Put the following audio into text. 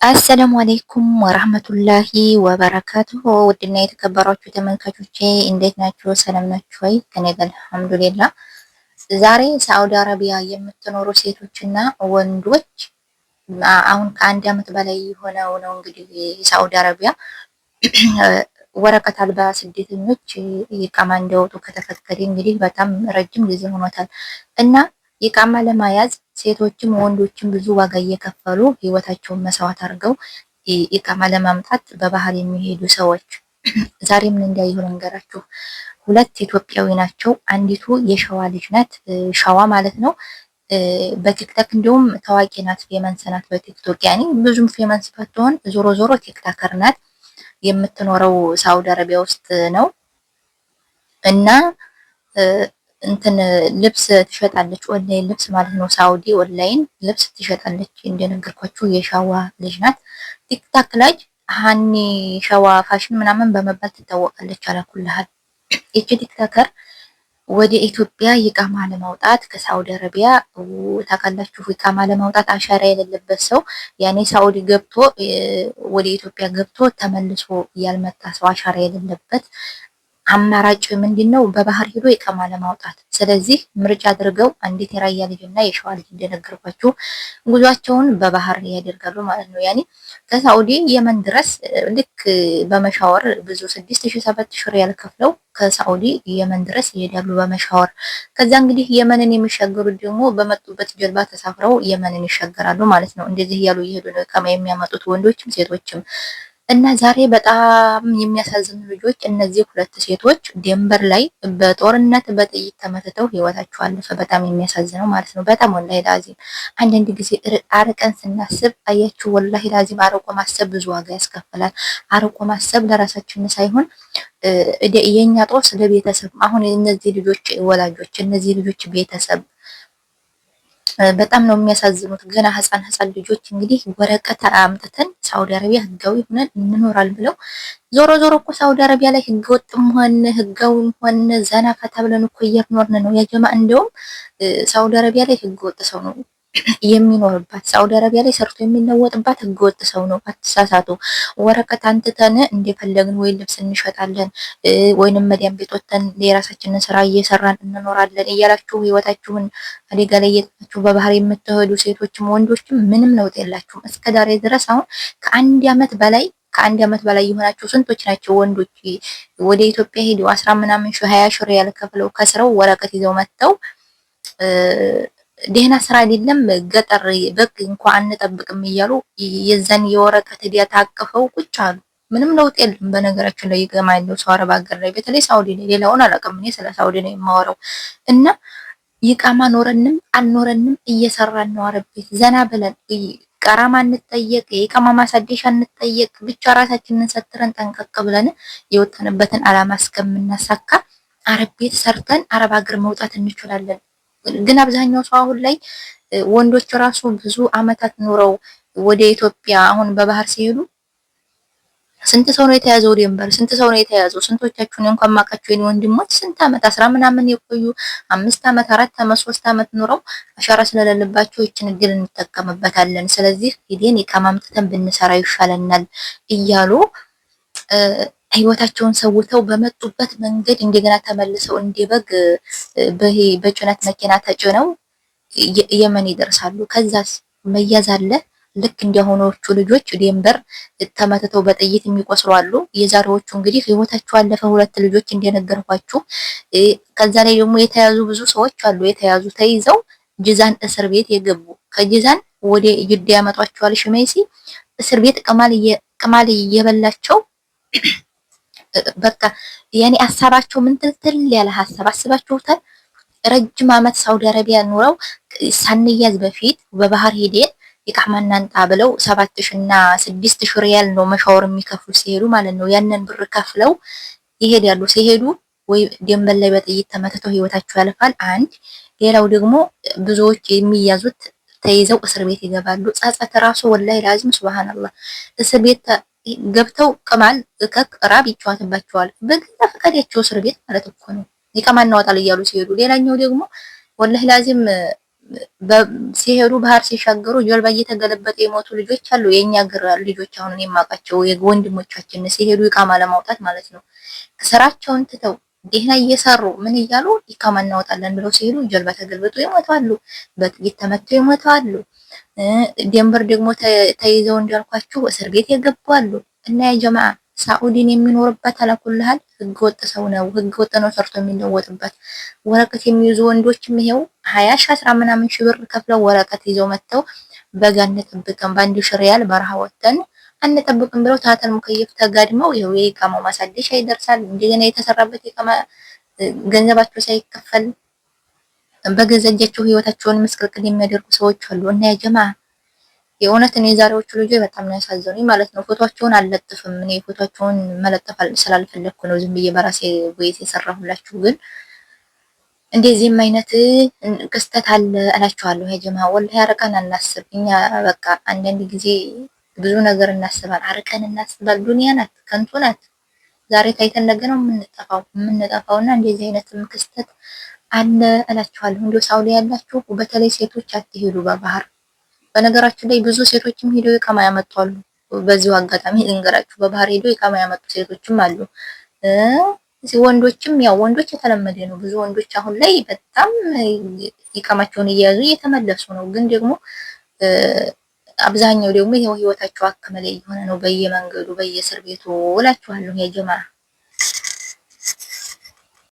አሰላሙ አለይኩም ወራህመቱላሂ ወበረካቱሁ። ውድና የተከበራችሁ ተመልካቾቼ እንዴት ናችሁ? ሰላም ናችሁ ወይ? ከኔ ጋር አልሐምዱሊላህ። ዛሬ ሳዑዲ አረቢያ የምትኖሩ ሴቶችና ወንዶች አሁን ከአንድ ዓመት በላይ የሆነው ነው እንግዲህ የሳዑዲ አረቢያ ወረቀት አልባ ስደተኞች ኢቃማ እንዲያወጡ ከተፈቀደ እንግዲህ በጣም ረጅም ጊዜ ሆኖታል እና ኢቃማ ለመያዝ ሴቶችም ወንዶችም ብዙ ዋጋ እየከፈሉ ህይወታቸውን መስዋዕት አድርገው ኢቃማ ለማምጣት በባህር የሚሄዱ ሰዎች ዛሬ ምን እንዳየሁ ልንገራችሁ። ሁለት ኢትዮጵያዊ ናቸው። አንዲቱ የሸዋ ልጅ ናት፣ ሸዋ ማለት ነው። በቲክቶክ እንዲሁም ታዋቂ ናት፣ ፌመንስ ናት በቲክቶክ ያኔ ብዙም ፌመንስ ባትሆን ዞሮ ዞሮ ቲክቶከር ናት። የምትኖረው ሳውዲ አረቢያ ውስጥ ነው እና እንትን ልብስ ትሸጣለች። ኦንላይን ልብስ ማለት ነው። ሳውዲ ኦንላይን ልብስ ትሸጣለች። እንደነገርኳችሁ የሻዋ ልጅ ናት። ቲክታክ ላይ ሀኒ ሸዋ ፋሽን ምናምን በመባል ትታወቃለች። አላኩልሃል እቺ ቲክታከር ወደ ኢትዮጵያ ኢቃማ ለማውጣት ከሳውዲ አረቢያ ታውቃላችሁ፣ ኢቃማ ለማውጣት አሻራ የሌለበት ሰው ያኔ ሳውዲ ገብቶ ወደ ኢትዮጵያ ገብቶ ተመልሶ ያልመጣ ሰው አሻራ የሌለበት አማራጭ ምንድነው? በባህር ሄዶ ኢቃማ ለማውጣት። ስለዚህ ምርጫ አድርገው አንዲት የራያ ልጅና የሸዋ ልጅ እንደነገርኳችሁ ጉዟቸውን በባህር ያደርጋሉ ማለት ነው። ያኔ ከሳውዲ የመን ድረስ ልክ በመሻወር ብዙ 6000 7000 ሪያል ከፍለው ከሳውዲ የመን ድረስ ይሄዳሉ በመሻወር። ከዛ እንግዲህ የመንን የሚሻገሩት ደግሞ በመጡበት ጀልባ ተሳፍረው የመንን ይሻገራሉ ማለት ነው። እንደዚህ እያሉ እየሄዱ ነው ኢቃማ የሚያመጡት ወንዶችም ሴቶችም። እና ዛሬ በጣም የሚያሳዝኑ ልጆች እነዚህ ሁለት ሴቶች ደንበር ላይ በጦርነት በጥይት ተመትተው ህይወታቸው አለፈ። በጣም የሚያሳዝነው ማለት ነው። በጣም ወላሂ ላዚም አንዳንድ ጊዜ አርቀን ስናስብ አያችሁ፣ ወላሂ ላዚም አርቆ ማሰብ ብዙ ዋጋ ያስከፍላል። አርቆ ማሰብ ለራሳችን ሳይሆን የኛ ጦስ ለቤተሰብ። አሁን እነዚህ ልጆች ወላጆች፣ እነዚህ ልጆች ቤተሰብ በጣም ነው የሚያሳዝኑት። ገና ህፃን ልጆች እንግዲህ ወረቀት አምጥተን ሳውዲ አረቢያ ህጋዊ ሆነን እንኖራል ብለው ዞሮ ዞሮ እኮ ሳውዲ አረቢያ ላይ ህገወጥም ሆነ ህጋዊም ሆነ ዘና ፈታ ብለን እኮ እየኖርን ነው ያ ጀማ። እንደውም ሳውዲ አረቢያ ላይ ህገወጥ ሰው ነው የሚኖርባት። ሳውዲ አረቢያ ላይ ሰርቶ የሚለወጥባት ህገወጥ ሰው ነው። አትሳሳቱ። ወረቀት አንጥተን እንደፈለግን ወይ ልብስ እንሸጣለን ወይንም መዲያም ቤት ወጥተን የራሳችንን ስራ እየሰራን እንኖራለን እያላችሁ ህይወታችሁን አደጋ ላይ እየጣላችሁ በባህር የምትሄዱ ሴቶችም ወንዶችም ምንም ለውጥ የላችሁም። እስከ ዛሬ ድረስ አሁን ከአንድ ዓመት በላይ የሆናቸው ስንቶች ናቸው ወንዶች ወደ ኢትዮጵያ ሄደው 10 ምናምን ሺህ 20 ሺህ ሪያል ከፍለው ከስረው ወረቀት ይዘው መጥተው ደህና ስራ አይደለም ገጠር በግ እንኳን አንጠብቅም እያሉ የዘን የወረቀት ዲያ ታቅፈው ቁጭ አሉ። ምንም ለውጥ የለም። በነገራችን ላይ ይገማ ያለው ሰው አረብ ሀገር ላይ በተለይ ሳውዲ ላይ፣ ሌላውን አላውቅም እኔ ስለ ሳውዲ ነው የማወራው። እና ይቃማ ኖረንም አልኖረንም እየሰራን ነው አረብ ቤት ዘና ብለን ቀራማ እንጠየቅ የኢቃማ ማሳደሻ እንጠየቅ ብቻ ራሳችንን ሰትረን ጠንቀቅ ብለን የወጣንበትን አላማ እስከምናሳካ አረብ ቤት ሰርተን አረብ ሀገር መውጣት እንችላለን። ግን አብዛኛው ሰው አሁን ላይ ወንዶች ራሱ ብዙ አመታት ኖረው ወደ ኢትዮጵያ አሁን በባህር ሲሄዱ ስንት ሰው ነው የተያዘው? ደንበር ስንት ሰው ነው የተያዘው? ስንቶቻችሁን እንኳን ማቃችሁ የኔ ወንድሞች ስንት አመት 10 ምናምን የቆዩ 5 አመት 4 አመት 3 አመት ኖረው አሻራ ስለሌለባቸው ይችን እድል እንጠቀምበታለን። ስለዚህ ሄደን ኢቃማ አምጥተን ብንሰራ ይሻለናል እያሉ ህይወታቸውን ሰውተው በመጡበት መንገድ እንደገና ተመልሰው እንደበግ በጭነት መኪና ተጭነው የመን ይደርሳሉ። ከዛስ መያዝ አለ። ልክ እንደሆነዎቹ ልጆች ደንበር ተመትተው በጥይት የሚቆስሉ አሉ። የዛሬዎቹ እንግዲህ ህይወታቸው አለፈ። ሁለት ልጆች እንደነገርኳችሁ። ከዛ ላይ ደግሞ የተያዙ ብዙ ሰዎች አሉ። የተያዙ ተይዘው ጅዛን እስር ቤት የገቡ ከጅዛን ወደ ጅዳ ያመጧቸዋል። ሽመይሲ እስር ቤት ቅማል እየበላቸው በቃ ያኔ ሀሳባቸው ምን ትልትል ያለ ሀሳብ አስባችሁታል። ረጅም አመት ሳውዲ አረቢያ ኖረው ሳንያዝ በፊት በባህር ሄደን ኢቃማ እናንጣ ብለው 7000 እና 6000 ሪያል ነው መሻወር የሚከፍሉ ሲሄዱ ማለት ነው። ያንን ብር ከፍለው ይሄዳሉ። ሲሄዱ ወይ ደንበል ላይ በጥይት ተመትተው ህይወታቸው ያልፋል። አንድ ሌላው ደግሞ ብዙዎች የሚያዙት ተይዘው እስር ቤት ይገባሉ። ጸጸት ራሱ ወላሂ ላዚም ሱብሃንአላህ እስር ቤት ገብተው ቅማል እከክ ራብ ይጫወትባቸዋል። በገዛ ፈቃዳቸው እስር ቤት ማለት እኮ ነው። ኢቃማ እናወጣለን እያሉ ሲሄዱ፣ ሌላኛው ደግሞ ወላሂ ላዚም ሲሄዱ ባህር ሲሻገሩ ጀልባ እየተገለበጠ የሞቱ ልጆች አሉ። የኛ ሀገር ልጆች አሁን የማውቃቸው ወንድሞቻችን ሲሄዱ ኢቃማ ለማውጣት ማለት ነው ስራቸውን ትተው ደህና እየሰሩ ምን እያሉ ኢቃማ እናወጣለን ብለው ሲሄዱ ጀልባ ተገልብጦ ይሞታሉ፣ በጥይት ተመተው ይሞታሉ። ደንበር ደግሞ ተይዘው እንዳልኳችሁ እስር ቤት የገቡ አሉ። እና ያ ጀማዓ ሳኡዲን የሚኖርበት አላኩልሃል ህገወጥ ሰው ነው። ህገወጥ ነው ሰርቶ የሚለወጥበት። ወረቀት የሚይዙ ወንዶችም ይሄው 20 ሺህ 10 ምናምን ሺህ ብር ከፍለው ወረቀት ይዘው መጥተው በጋ እንጠብቅም በአንድ ሺህ ሪያል በረሃ ወጥተን አንጠብቅም ብለው ታተል ሙከየፍ ተጋድመው ይሄው የኢቃማው ማሳደሻ ይደርሳል። እንደገና የተሰራበት ኢቃማ ገንዘባቸው ሳይከፈል በገዛ እጃቸው ህይወታቸውን ምስቅልቅል የሚያደርጉ ሰዎች አሉ። እና ያ ጀማዓ የእውነት እኔ ዛሬዎቹ ልጆች በጣም ነው ያሳዘኑኝ ማለት ነው። ፎቶአቸውን አልለጥፍም እኔ ፎቶአቸውን መለጠፍ ስላልፈለኩ ነው ዝም ብዬ በራሴ ወይስ የሰራሁላችሁ። ግን እንደዚህም አይነት ክስተት አለ እላችኋለሁ። ያ ጀማ ወላሂ አርቀን አናስብ። እኛ በቃ አንዳንድ ጊዜ ብዙ ነገር እናስባል፣ አርቀን እናስባል። ዱንያ ናት፣ ከንቱ ናት። ዛሬ ታይተን ነገ ነው የምንጠፋውና እንደዚህ አይነትም ክስተት አለ እላችኋለሁ። እንዲሁ ሳውዲ ያላችሁ በተለይ ሴቶች አትሄዱ በባህር። በነገራችን ላይ ብዙ ሴቶችም ሄደው ኢቃማ ያመጡ አሉ። በዚሁ አጋጣሚ ልንገራችሁ፣ በባህር ሄደው ኢቃማ ያመጡ ሴቶችም አሉ። ወንዶችም ያው ወንዶች የተለመደ ነው። ብዙ ወንዶች አሁን ላይ በጣም ኢቃማቸውን እየያዙ እየተመለሱ ነው። ግን ደግሞ አብዛኛው ደግሞ ይሄው ህይወታቸው አከመለ የሆነ ነው በየመንገዱ በየእስር ቤቱ እላችኋለሁ ያ ጀማዓ